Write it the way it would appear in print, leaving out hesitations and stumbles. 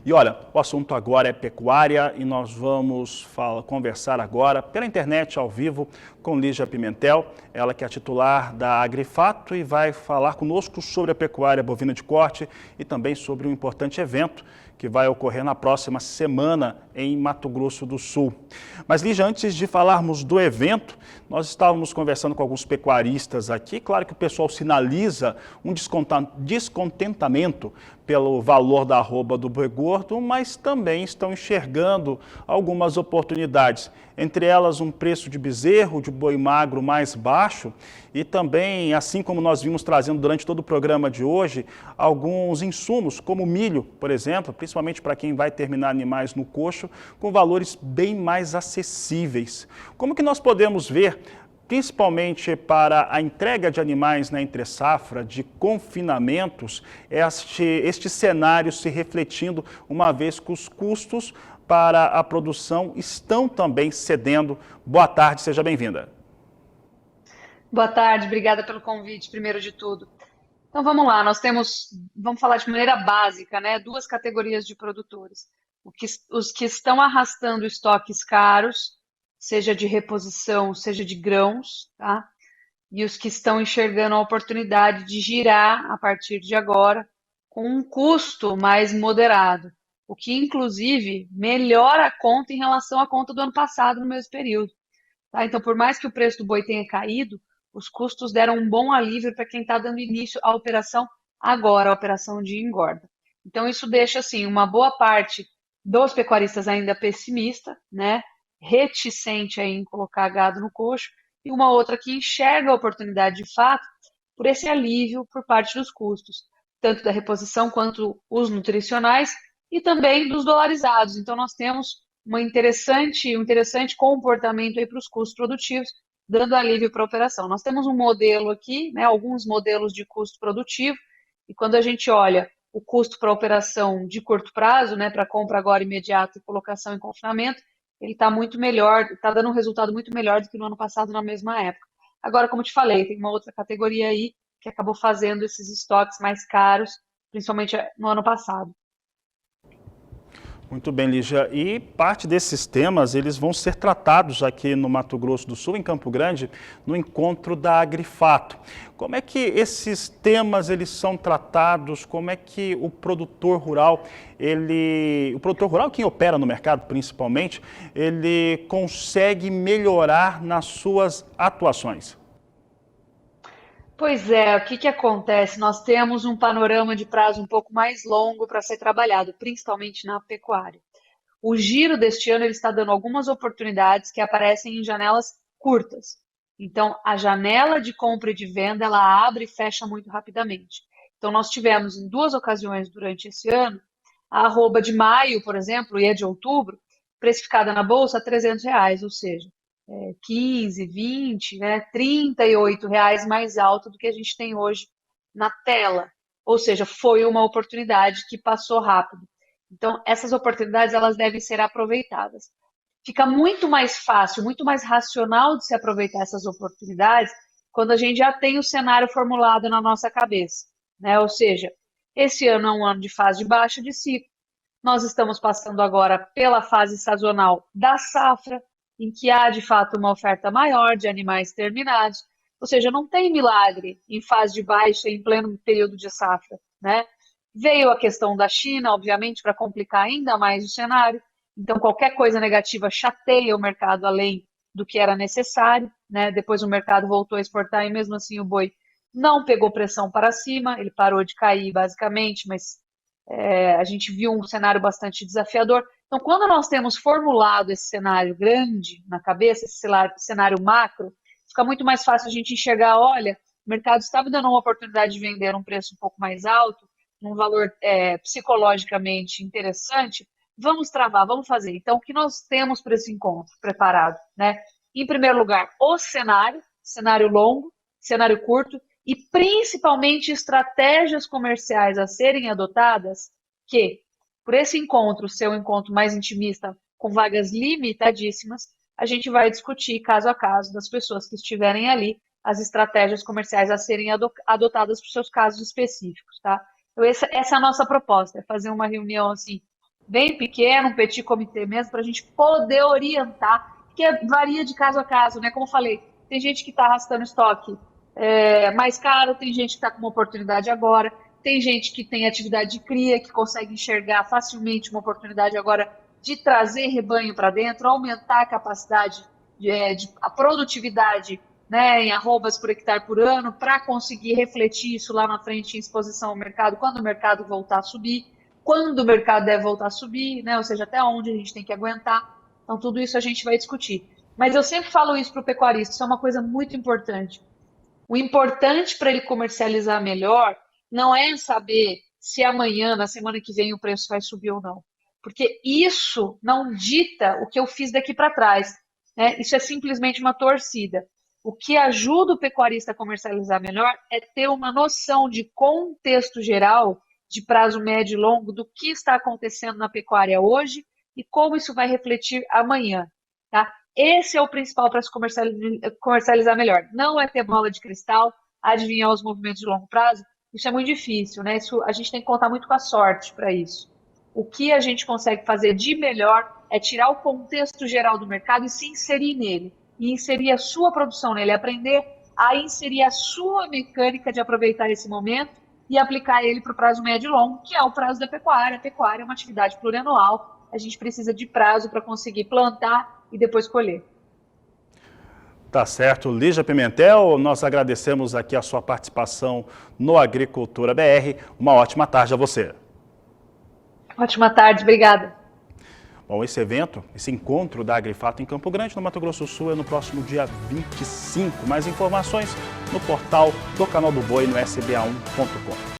E olha, o assunto agora é pecuária e nós vamos conversar agora pela internet ao vivo com Lígia Pimentel, ela que é a titular da Agrifato e vai falar conosco sobre a pecuária bovina de corte e também sobre um importante evento que vai ocorrer na próxima semana em Mato Grosso do Sul. Mas, Lígia, antes de falarmos do evento, nós estávamos conversando com alguns pecuaristas aqui. Claro que o pessoal sinaliza um descontentamento pelo valor da arroba do boi gordo, mas também estão enxergando algumas oportunidades. Entre elas, um preço de bezerro, de boi magro mais baixo e também, assim como nós vimos trazendo durante todo o programa de hoje, alguns insumos, como milho, por exemplo, principalmente para quem vai terminar animais no coxo, com valores bem mais acessíveis. Como que nós podemos ver, principalmente para a entrega de animais na entre-safra, de confinamentos, este cenário se refletindo, uma vez que os custos para a produção estão também cedendo? Boa tarde, seja bem-vinda. Boa tarde, obrigada pelo convite, primeiro de tudo. Então vamos lá, vamos falar de maneira básica, né? Duas categorias de produtores. Os que estão arrastando estoques caros, seja de reposição, seja de grãos, tá? E os que estão enxergando a oportunidade de girar a partir de agora com um custo mais moderado, o que inclusive melhora a conta em relação à conta do ano passado no mesmo período. Tá? Então, por mais que o preço do boi tenha caído, os custos deram um bom alívio para quem está dando início à operação agora, a operação de engorda. Então, isso deixa assim uma boa parte dos pecuaristas ainda pessimista, né? Reticente aí em colocar gado no coxo, e uma outra que enxerga a oportunidade de fato por esse alívio por parte dos custos, tanto da reposição quanto os nutricionais e também dos dolarizados. Então, nós temos um interessante comportamento aí para os custos produtivos, dando alívio para a operação. Nós temos um modelo aqui, né, alguns modelos de custo produtivo, e quando a gente olha o custo para a operação de curto prazo, né, para compra agora imediata e colocação em confinamento, ele está muito melhor, está dando um resultado muito melhor do que no ano passado na mesma época. Agora, como te falei, tem uma outra categoria aí que acabou fazendo esses estoques mais caros, principalmente no ano passado. Muito bem, Lígia. E parte desses temas, eles vão ser tratados aqui no Mato Grosso do Sul, em Campo Grande, no encontro da Agrifato. Como é que esses temas eles são tratados? Como é que o produtor rural, quem opera no mercado principalmente, ele consegue melhorar nas suas atuações? Pois é, o que acontece? Nós temos um panorama de prazo um pouco mais longo para ser trabalhado, principalmente na pecuária. O giro deste ano ele está dando algumas oportunidades que aparecem em janelas curtas. Então, a janela de compra e de venda ela abre e fecha muito rapidamente. Então, nós tivemos em duas ocasiões durante esse ano a arroba de maio, por exemplo, e a de outubro, precificada na bolsa a R$ 300, ou seja, 15, 20, né, R$ 38 mais alto do que a gente tem hoje na tela. Ou seja, foi uma oportunidade que passou rápido. Então, essas oportunidades elas devem ser aproveitadas. Fica muito mais fácil, muito mais racional de se aproveitar essas oportunidades quando a gente já tem o cenário formulado na nossa cabeça, né? Ou seja, esse ano é um ano de fase de baixa de ciclo. Nós estamos passando agora pela fase sazonal da safra, em que há de fato uma oferta maior de animais terminados, ou seja, não tem milagre em fase de baixa em pleno período de safra, né? Veio a questão da China, obviamente, para complicar ainda mais o cenário. Então, qualquer coisa negativa chateia o mercado além do que era necessário, né? Depois o mercado voltou a exportar e mesmo assim o boi não pegou pressão para cima, ele parou de cair basicamente, mas a gente viu um cenário bastante desafiador. Então, quando nós temos formulado esse cenário grande na cabeça, esse cenário macro, fica muito mais fácil a gente enxergar, olha, o mercado está me dando uma oportunidade de vender um preço um pouco mais alto, num valor psicologicamente interessante, vamos travar, vamos fazer. Então, o que nós temos para esse encontro preparado, né? Em primeiro lugar, o cenário longo, cenário curto, e principalmente estratégias comerciais a serem adotadas que, por esse encontro ser um encontro mais intimista, com vagas limitadíssimas, a gente vai discutir caso a caso das pessoas que estiverem ali, as estratégias comerciais a serem adotadas para os seus casos específicos, tá? Então, essa é a nossa proposta, é fazer uma reunião assim bem pequeno, um petit comitê mesmo, para a gente poder orientar, porque varia de caso a caso, né? Como eu falei, tem gente que está arrastando estoque mais caro, tem gente que está com uma oportunidade agora, tem gente que tem atividade de cria, que consegue enxergar facilmente uma oportunidade agora de trazer rebanho para dentro, aumentar a capacidade, a produtividade, né, em arrobas por hectare por ano, para conseguir refletir isso lá na frente em exposição ao mercado, quando o mercado voltar a subir, quando o mercado deve voltar a subir, né, ou seja, até onde a gente tem que aguentar. Então, tudo isso a gente vai discutir. Mas eu sempre falo isso para o pecuarista, isso é uma coisa muito importante. O importante para ele comercializar melhor não é saber se amanhã, na semana que vem, o preço vai subir ou não. Porque isso não dita o que eu fiz daqui para trás, né? Isso é simplesmente uma torcida. O que ajuda o pecuarista a comercializar melhor é ter uma noção de contexto geral, de prazo médio e longo, do que está acontecendo na pecuária hoje e como isso vai refletir amanhã. Tá? Esse é o principal para se comercializar melhor. Não é ter bola de cristal, adivinhar os movimentos de longo prazo. Isso é muito difícil, né? Isso, a gente tem que contar muito com a sorte para isso. O que a gente consegue fazer de melhor é tirar o contexto geral do mercado e se inserir nele. E inserir a sua produção nele, aprender a inserir a sua mecânica de aproveitar esse momento e aplicar ele para o prazo médio e longo, que é o prazo da pecuária. A pecuária é uma atividade plurianual, a gente precisa de prazo para conseguir plantar e depois colher. Tá certo. Lígia Pimentel, nós agradecemos aqui a sua participação no Agricultura BR. Uma ótima tarde a você. Ótima tarde, obrigada. Bom, esse evento, esse encontro da Agrifato em Campo Grande, no Mato Grosso do Sul, é no próximo dia 25. Mais informações no portal do Canal do Boi no sba1.com.